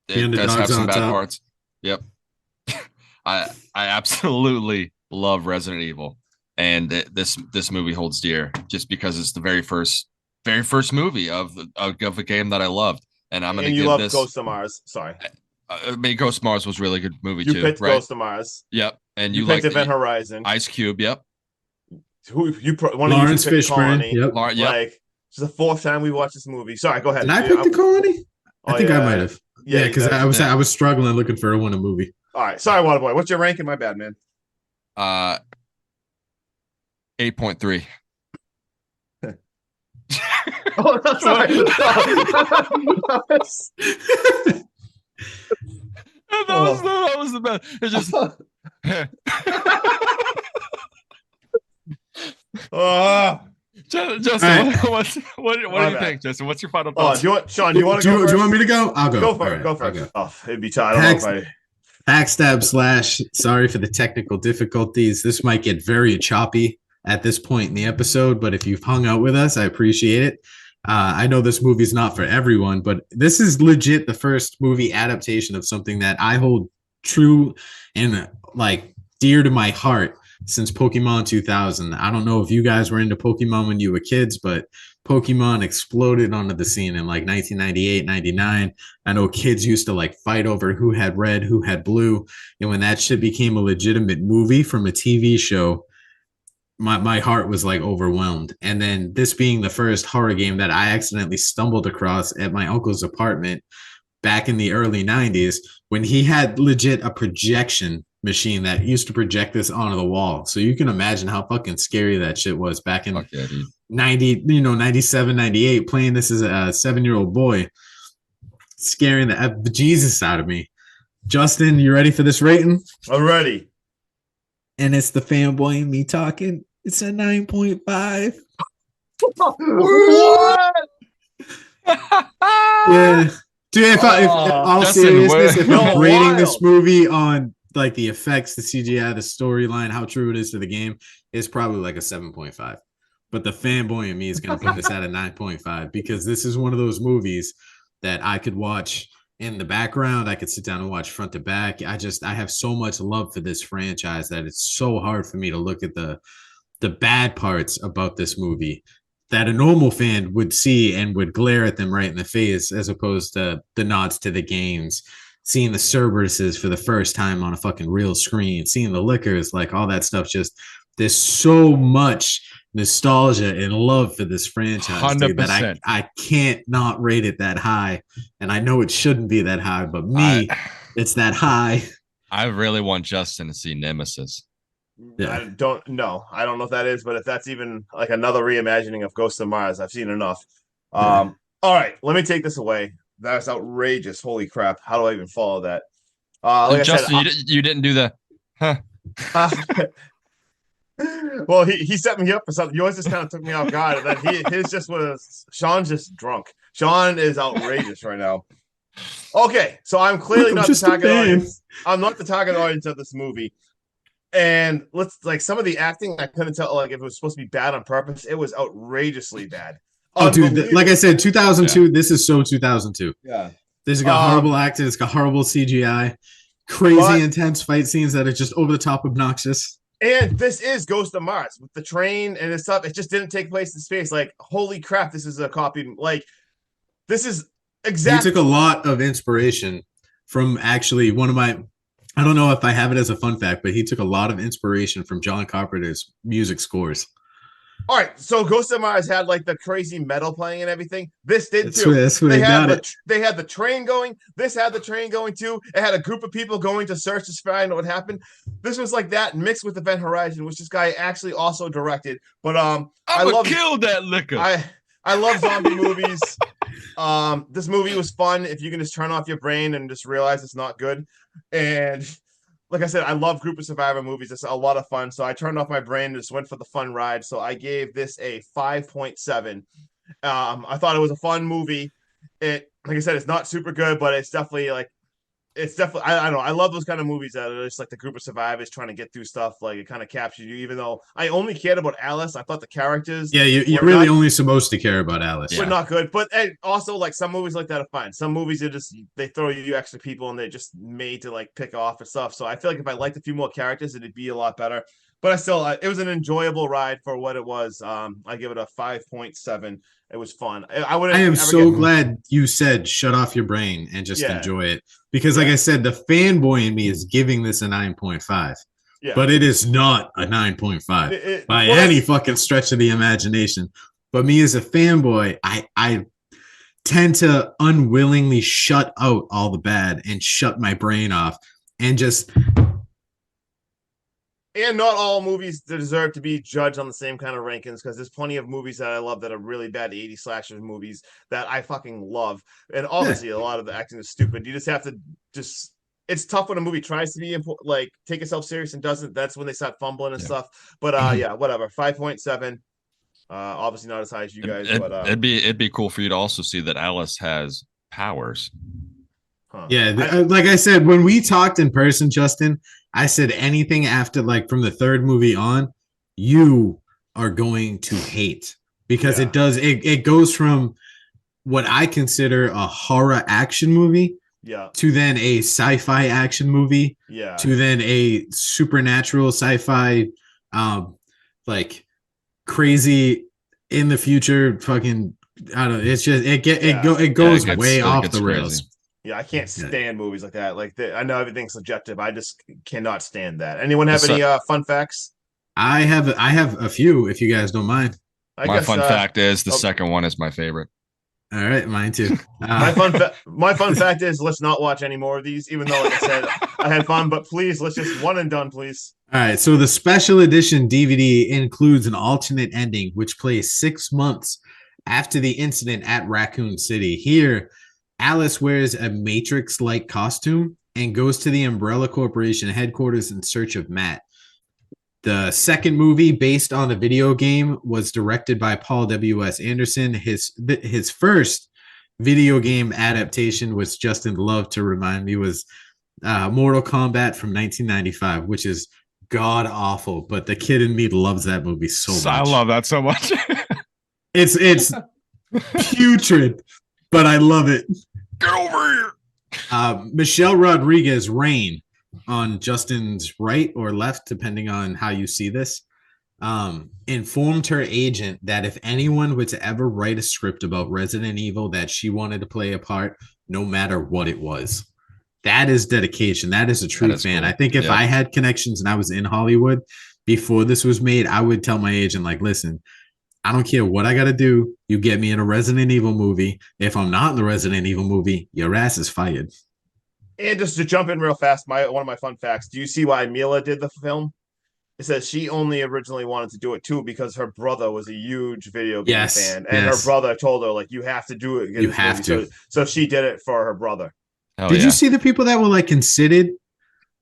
It does have some bad parts. Yep. I absolutely love Resident Evil, and this movie holds dear just because it's the very first movie of a game that I loved, and I'm gonna And you give love this. Ghost of Mars. Sorry, I mean, Ghost of Mars was a really good movie you too, picked right? Ghost of Mars. Yep, and You you picked like Event Horizon. Ice Cube. Yep, One of Lawrence you picked Fishburne. Colony. Yep. Yep. Like, it's the 4th time we watched this movie. Sorry, go ahead. Did I pick the colony? I think I might have. Yeah, because I was struggling looking for a movie. All right, sorry, Waterboy. What's your ranking? My bad, man. 8.3. Oh, no, sorry. That was the best. It's just. Justin, what do you think, Justin? What's your final thoughts? Sean, do you want to go? Do you want me to go? I'll go. Go for it. Go for it. Oh, it'd be tight. I don't know if Backstab / sorry for the technical difficulties. This might get very choppy at this point in the episode, but if you've hung out with us, I appreciate it. I know this movie's not for everyone, but this is legit the first movie adaptation of something that I hold true and like dear to my heart since Pokemon 2000. I don't know if you guys were into Pokemon when you were kids, but Pokemon exploded onto the scene in like 1998, 99. I know kids used to like fight over who had red, who had blue. And when that shit became a legitimate movie from a TV show, my heart was like overwhelmed. And then this being the first horror game that I accidentally stumbled across at my uncle's apartment back in the early 90s, when he had legit a projection machine that used to project this onto the wall. So you can imagine how fucking scary that shit was back in 97, 98, playing this as a 7-year-old boy, scaring the bejesus out of me. Justin, you ready for this rating? I'm ready. And it's the fanboy and me talking. It's a 9.5. What? Yeah. Dude, if all Justin, seriousness, if I'm rating wild. this movie on like the effects, the CGI, the storyline, how true it is to the game, it's probably like a 7.5. But the fanboy in me is going to put this at a 9.5 because this is one of those movies that I could watch in the background. I could sit down and watch front to back. I have so much love for this franchise that it's so hard for me to look at the bad parts about this movie that a normal fan would see and would glare at them right in the face, as opposed to the nods to the games, seeing the Cerberuses for the first time on a fucking real screen, seeing the liquors, like all that stuff. Just there's so much nostalgia and love for this franchise, dude, that I can't not rate it that high. And I know it shouldn't be that high, but it's that high. I really want Justin to see Nemesis. Yeah. I don't know if that is, but if that's even like another reimagining of Ghost of Mars, I've seen enough. All right, let me take this away. That's outrageous. Holy crap. How do I even follow that? Like Justin, I said, you didn't do the well, he set me up for something. Yours just kind of took me off guard, and then his just was Sean's just drunk. Sean is outrageous right now. Okay, so I'm clearly not the target audience. I'm not the target audience of this movie. And some of the acting, I couldn't tell like if it was supposed to be bad on purpose. It was outrageously bad. Oh, dude, like I said, 2002. Yeah. This is so 2002. Yeah, this has got horrible acting. It's got horrible CGI, crazy intense fight scenes that are just over the top obnoxious. And this is Ghost of Mars with the train and this stuff. It just didn't take place in space. Like, holy crap, this is a copy. Like, this is exactly. He took a lot of inspiration from actually one of my. I don't know if I have it as a fun fact, but he took a lot of inspiration from John Carpenter's music scores. All right, so Ghost of Mars had like the crazy metal playing and everything. This did too. They had the train going. This had the train going too. It had a group of people going to search to find what happened. This was like that mixed with Event Horizon, which this guy actually also directed. But I love that liquor. I love zombie movies. This movie was fun if you can just turn off your brain and just realize it's not good. And like I said, I love group of survivor movies. It's a lot of fun. So I turned off my brain and just went for the fun ride. So I gave this a 5.7. I thought it was a fun movie. Like I said, it's not super good, but it's definitely I don't know. I love those kind of movies that are just like the group of survivors trying to get through stuff. Like it kind of captures you, even though I only cared about Alice. I thought the characters. Yeah, you're really only supposed to care about Alice. We're not good. But also like some movies like that are fine. Some movies they throw you extra people and they're just made to like pick off and stuff. So I feel like if I liked a few more characters, it'd be a lot better. But I still, it was an enjoyable ride for what it was. I give it a 5.7. It was fun. I am so glad you said shut off your brain and just enjoy it. Because like I said, the fanboy in me is giving this a 9.5. Yeah. But it is not a 9.5 by any fucking stretch of the imagination. But me as a fanboy, tend to unwillingly shut out all the bad and shut my brain off and just. And not all movies deserve to be judged on the same kind of rankings, because there's plenty of movies that I love that are really bad 80 slasher movies that I fucking love. And obviously, a lot of the acting is stupid. You just have to just. It's tough when a movie tries to be like take itself serious and doesn't. That's when they start fumbling and stuff. But yeah, whatever. 5.7. Obviously not as high as you guys, but it'd be cool for you to also see that Alice has powers. Huh. Yeah, like I said, when we talked in person, Justin, I said anything after like from the third movie on, you are going to hate, because it goes from what I consider a horror action movie to then a sci-fi action movie to then a supernatural sci-fi like crazy in the future fucking I don't know, it's just it goes way off the rails. Yeah, I can't stand movies like that. Like I know everything's subjective. I just cannot stand that. Anyone have any fun facts? I have a few, if you guys don't mind. My fun fact is the second one is my favorite. All right, mine too. My fun fact is let's not watch any more of these, even though, like I said, I had fun. But please, let's just one and done, please. All right, so the special edition DVD includes an alternate ending, which plays 6 months after the incident at Raccoon City. Here, Alice wears a Matrix-like costume and goes to the Umbrella Corporation headquarters in search of Matt. The second movie, based on a video game, was directed by Paul W.S. Anderson. His first video game adaptation, which Justin loved to remind me, was Mortal Kombat from 1995, which is god-awful, but the kid in me loves that movie so much. I love that so much. It's putrid, but I love it. Get over here. Michelle Rodriguez, Rain, on Justin's right or left, depending on how you see this, informed her agent that if anyone were to ever write a script about Resident Evil, that she wanted to play a part, no matter what it was. That is dedication. That is a true fan. Cool. I think if I had connections and I was in Hollywood before this was made, I would tell my agent, like, listen, I don't care what I got to do. You get me in a Resident Evil movie. If I'm not in the Resident Evil movie, your ass is fired. And just to jump in real fast, one of my fun facts. Do you see why Mila did the film? It says she only originally wanted to do it too because her brother was a huge video game fan, and her brother told her, like, you have to do it. You have to. So she did it for her brother. Did you see the people that were like considered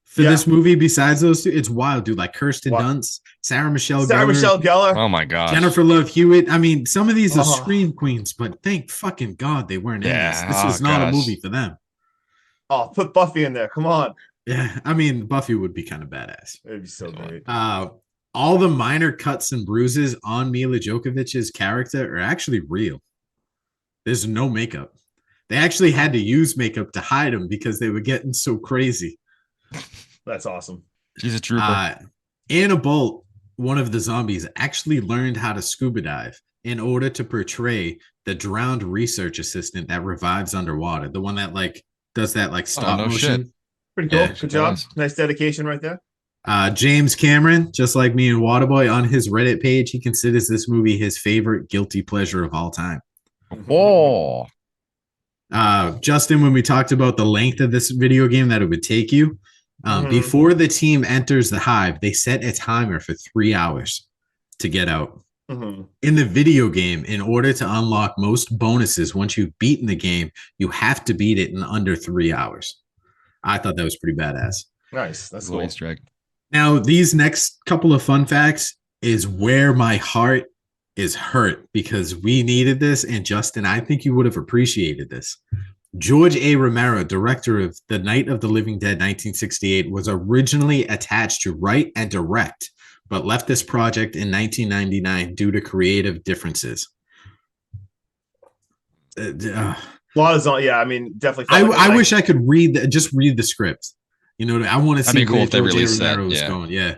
for this movie besides those two? It's wild, dude. Like Kirsten Dunst, Sarah Michelle Gellar. Oh my gosh. Jennifer Love Hewitt. I mean, some of these are screen queens, but thank fucking God they weren't in this. This was not a movie for them. Oh, put Buffy in there. Come on. Yeah, I mean, Buffy would be kind of badass. It'd be so great. All the minor cuts and bruises on Mila Jovovich's character are actually real. There's no makeup. They actually had to use makeup to hide them because they were getting so crazy. That's awesome. She's a trooper. Anna Bolt, one of the zombies, actually learned how to scuba dive in order to portray the drowned research assistant that revives underwater. The one that like does that like stop motion. Shit. Pretty cool. Good job. Nice dedication right there. James Cameron, just like me and Waterboy, on his Reddit page, he considers this movie his favorite guilty pleasure of all time. Whoa. Justin, when we talked about the length of this video game that it would take you, before the team enters the hive, they set a timer for 3 hours to get out. In the video game, in order to unlock most bonuses, once you've beaten the game, you have to beat it in under 3 hours. I thought that was pretty badass. Nice. That's cool. Now, these next couple of fun facts is where my heart is hurt because we needed this. And Justin, I think you would have appreciated this. George A. Romero, director of The Night of the Living Dead 1968, was originally attached to write and direct, but left this project in 1999 due to creative differences. A lot of I mean, definitely. I wish I could read the script. You know, I want to see cool if they release that. Going. Yeah.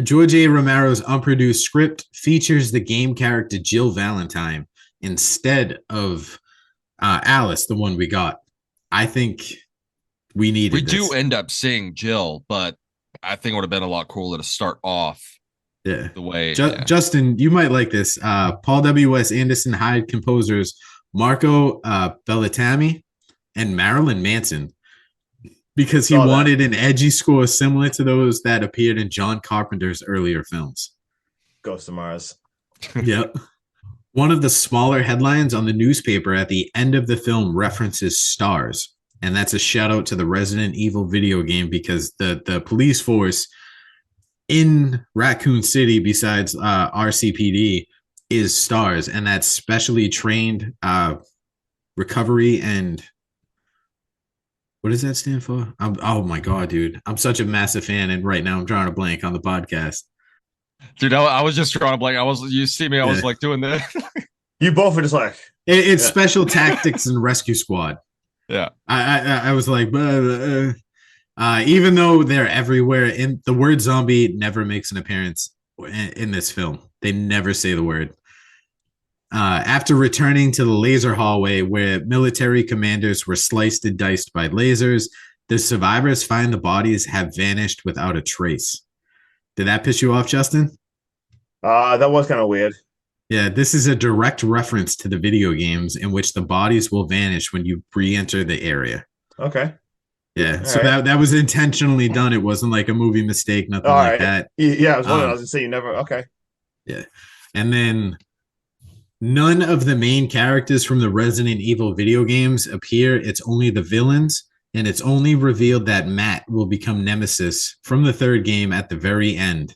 George A. Romero's unproduced script features the game character Jill Valentine instead of Alice, the one we got. I think we needed. We do end up seeing Jill, but I think it would have been a lot cooler to start off. Yeah, the way Justin, you might like this. Paul W.S. Anderson hired composers Marco Bellatami and Marilyn Manson, because he Saw that. wanted an edgy score similar to those that appeared in John Carpenter's earlier films. Ghost of Mars. Yep. One of the smaller headlines on the newspaper at the end of the film references stars. And that's a shout out to the Resident Evil video game, because the police force in Raccoon City, besides RCPD, is stars. And that's specially trained recovery and what does that stand for? Oh my God, dude. I'm such a massive fan. And right now I'm drawing a blank on the podcast. Dude, I was just drawing a blank. You see me, I was like doing this. You both were just like, It's Special Tactics and Rescue Squad. Yeah. I was like, even though they're everywhere, in the word zombie never makes an appearance in this film. They never say the word. After returning to the laser hallway where military commanders were sliced and diced by lasers, the survivors find the bodies have vanished without a trace. Did that piss you off, Justin? that was kind of weird. Yeah, this is a direct reference to the video games in which the bodies will vanish when you re-enter the area. Okay. Yeah, All so right. that was intentionally done. It wasn't like a movie mistake, nothing All like right. that. Yeah, I was wondering. I was gonna say you never. Okay. Yeah. And then none of the main characters from the Resident Evil video games appear. It's only the villains, and it's only revealed that Matt will become Nemesis from the third game at the very end.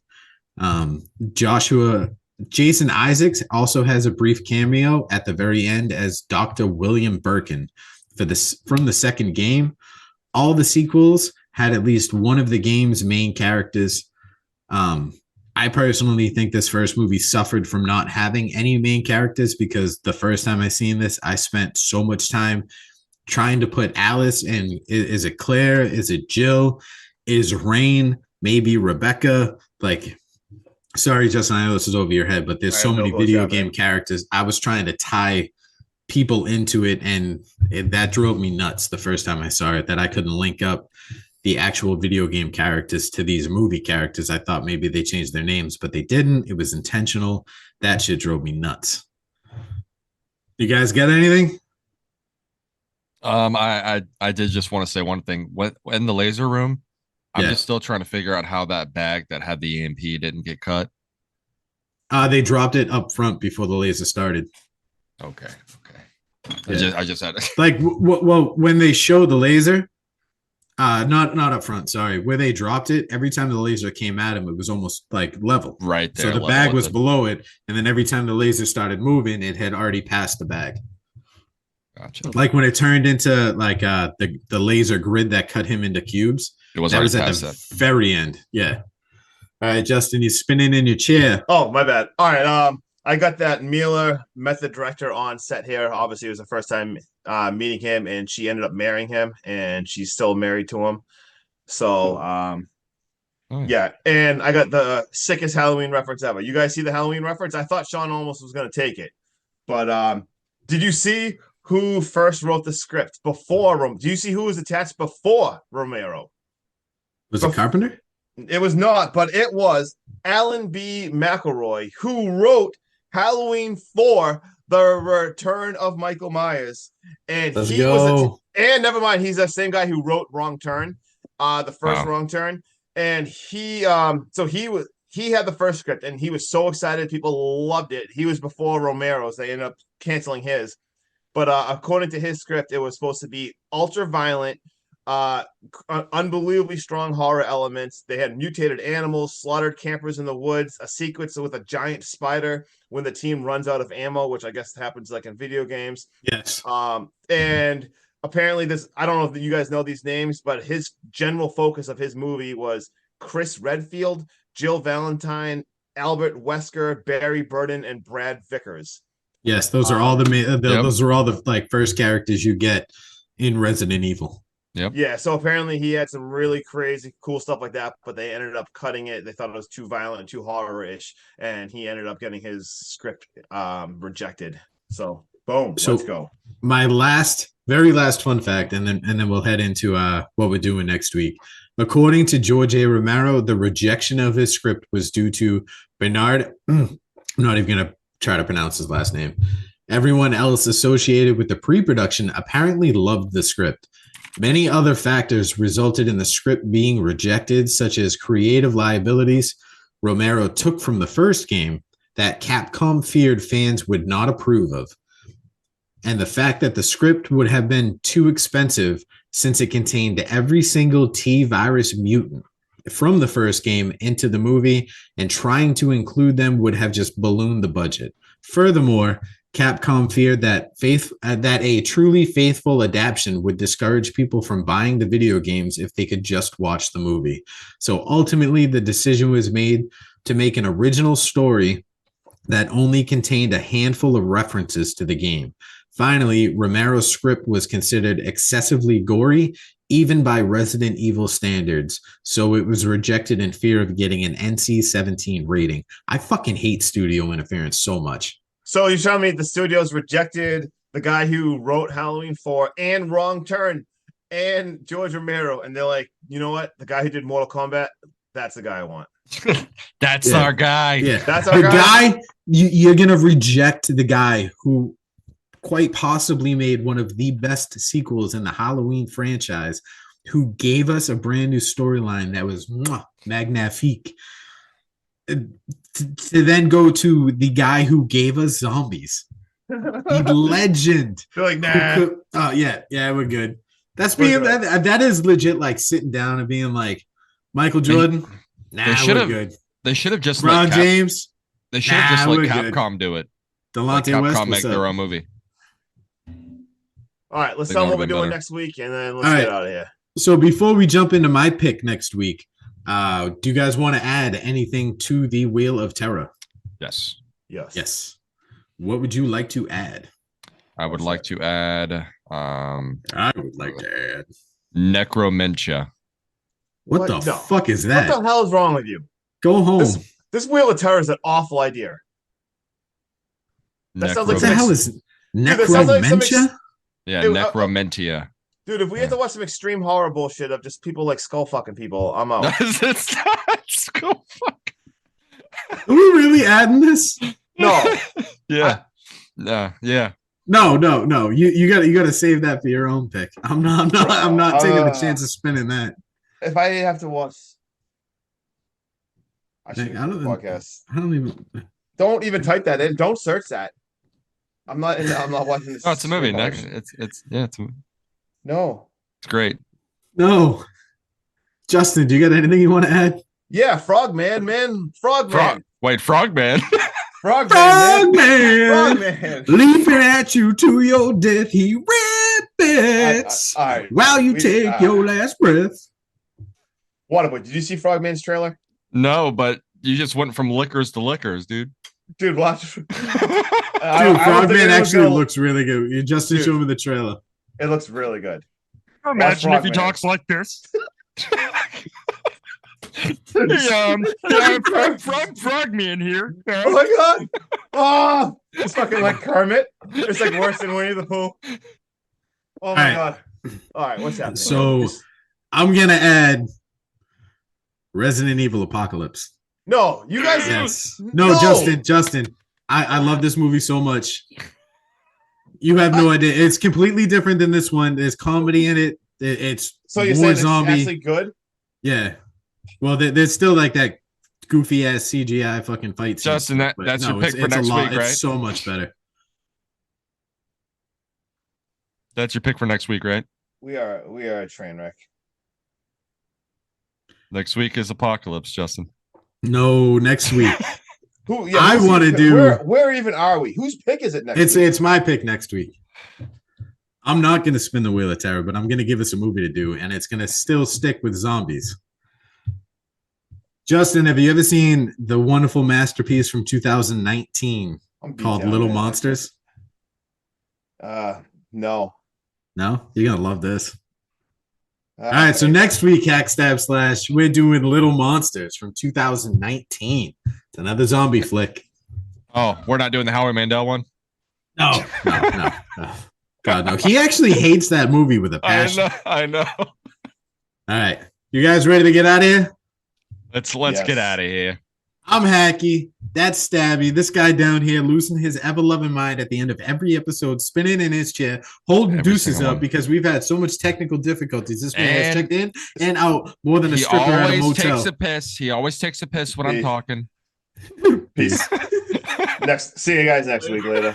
Jason Isaacs also has a brief cameo at the very end as Dr. William Birkin from the second game. All the sequels had at least one of the game's main characters. I personally think this first movie suffered from not having any main characters, because the first time I seen this, I spent so much time trying to put Alice in. Is it Claire? Is it Jill? Is Rain? Maybe Rebecca? Like, sorry, Justin, I know this is over your head, but there's so many video game characters. I was trying to tie people into it, and that drove me nuts the first time I saw it, that I couldn't link up the actual video game characters to these movie characters. I thought maybe they changed their names, but they didn't. It was intentional. That shit drove me nuts. You guys get anything? I did just want to say one thing. When in the laser room, I'm just still trying to figure out how that bag that had the EMP didn't get cut. They dropped it up front before the laser started. Okay. I just had it. Like, well, when they show the laser, not up front, sorry, where they dropped it, every time the laser came at him, it was almost like level. Right there. So the bag was below it, and then every time the laser started moving, it had already passed the bag. Gotcha. Like when it turned into like the laser grid that cut him into cubes, it was at the very end. Yeah. All right, Justin, you're spinning in your chair. Oh, my bad. All right. I got that Mila met the director on set here. Obviously, it was the first time meeting him, and she ended up marrying him, and she's still married to him. So, yeah. And I got the sickest Halloween reference ever. You guys see the Halloween reference? I thought Sean almost was going to take it. But did you see who first wrote the script before? Do you see who was attached before Romero? Was it Carpenter? It was not, but it was Alan B. McElroy, who wrote Halloween 4, The Return of Michael Myers. And Let's go. And never mind, he's the same guy who wrote Wrong Turn, the first Wrong Turn. And he had the first script, and he was so excited. People loved it. He was before Romero's. They ended up canceling his. But according to his script, it was supposed to be ultra violent, unbelievably strong horror elements. They had mutated animals, slaughtered campers in the woods, a sequence with a giant spider when the team runs out of ammo, which I guess happens like in video games. Yes. And apparently I don't know if you guys know these names, but his general focus of his movie was Chris Redfield, Jill Valentine, Albert Wesker, Barry Burden, and Brad Vickers. Yes, those are all those are all the like first characters you get in Resident Evil. Yep. Yeah, so apparently he had some really crazy, cool stuff like that, but they ended up cutting it. They thought it was too violent, too horror-ish, and he ended up getting his script rejected. So, boom, let's go. My very last fun fact, and then we'll head into what we're doing next week. According to George A. Romero, the rejection of his script was due to Bernard. I'm not even going to try to pronounce his last name. Everyone else associated with the pre-production apparently loved the script. Many other factors resulted in the script being rejected, such as creative liabilities Romero took from the first game that Capcom feared fans would not approve of, and the fact that the script would have been too expensive since it contained every single T-virus mutant from the first game into the movie, and trying to include them would have just ballooned the budget. Furthermore, Capcom feared that a truly faithful adaptation would discourage people from buying the video games if they could just watch the movie. So ultimately, the decision was made to make an original story that only contained a handful of references to the game. Finally, Romero's script was considered excessively gory, even by Resident Evil standards, so it was rejected in fear of getting an NC-17 rating. I fucking hate studio interference so much. So you're telling me the studios rejected the guy who wrote Halloween 4 and Wrong Turn and George Romero, and they're like, you know what? The guy who did Mortal Kombat, that's the guy I want. That's our guy. Yeah, That's our guy. You're gonna reject the guy who quite possibly made one of the best sequels in the Halloween franchise, who gave us a brand new storyline that was magnifique. To then go to the guy who gave us zombies, the legend. They're like, nah. Oh yeah, we're good. That's being that is legit, like sitting down and being like, Michael Jordan. We're good. They should have just LeBron James. They should have just let Capcom do it. Delonte West, Capcom make their own movie. All right, let's tell them what we're doing next week, and then let's get out of here. So before we jump into my pick next week, do you guys want to add anything to the Wheel of Terror? Yes. What would you like to add? I would like to add. I would like to add Necromentia. What the fuck is that? What the hell is wrong with you? Go home. This Wheel of Terror is an awful idea. That sounds like what the hell is Necromentia? Yeah, Necromentia. Dude, if we have to watch some extreme horror bullshit of just people like skull fucking people, I'm out. It's not skull fuck. Are we really adding this? No. Yeah. Yeah. No. You gotta save that for your own pick. I'm not taking the chance of spinning that. If I have to watch, I don't podcast. Don't even type that in. Don't search that. I'm not watching this. Oh, it's a movie. It's a movie. No. It's great. No. Justin, do you got anything you want to add? Yeah, Frogman. Wait, Frogman. Frogman. Leaping at you to your death, he rabbits. While you take your last breath. Waterboy, did you see Frogman's trailer? No, but you just went from liquors to liquors, dude. Dude, watch. Frogman actually looks really good. You just showed me the trailer. It looks really good. Imagine if he talks like this. Frogman here. Oh my god! Oh, it's fucking like Kermit. It's like worse than Winnie the Pooh. Oh my god! All right, what's happening? So I'm gonna add Resident Evil Apocalypse. No, you guys. Yes. No, Justin. I love this movie so much. You have no idea. It's completely different than this one. There's comedy in it. It's so you're saying zombie. It's actually good? Yeah. Well, there's still like that goofy ass CGI fucking fight scene. Justin, that's your pick for next week, right? It's so much better. That's your pick for next week, right? We are a train wreck. Next week is Apocalypse, Justin. No, next week. I want to do. Where even are we? Whose pick is it next week? It's my pick next week. I'm not going to spin the Wheel of Terror, but I'm going to give us a movie to do, and it's going to still stick with zombies. Justin, have you ever seen the wonderful masterpiece from 2019 called Little Monsters? No. No? You're going to love this. All right, so next week, Hackstab Slash, we're doing Little Monsters from 2019. It's another zombie flick. Oh, we're not doing the Howie Mandel one? No. God, no. He actually hates that movie with a passion. I know. All right. You guys ready to get out of here? Let's get out of here. I'm Hacky. That's Stabby. This guy down here losing his ever-loving mind at the end of every episode, spinning in his chair, holding Every deuces single up one. because we've had so much technical difficulties. This man has And checked in and out more than a He stripper at a always motel. takes a piss. He always takes a piss when I'm Peace. talking. Peace. See you guys next week later.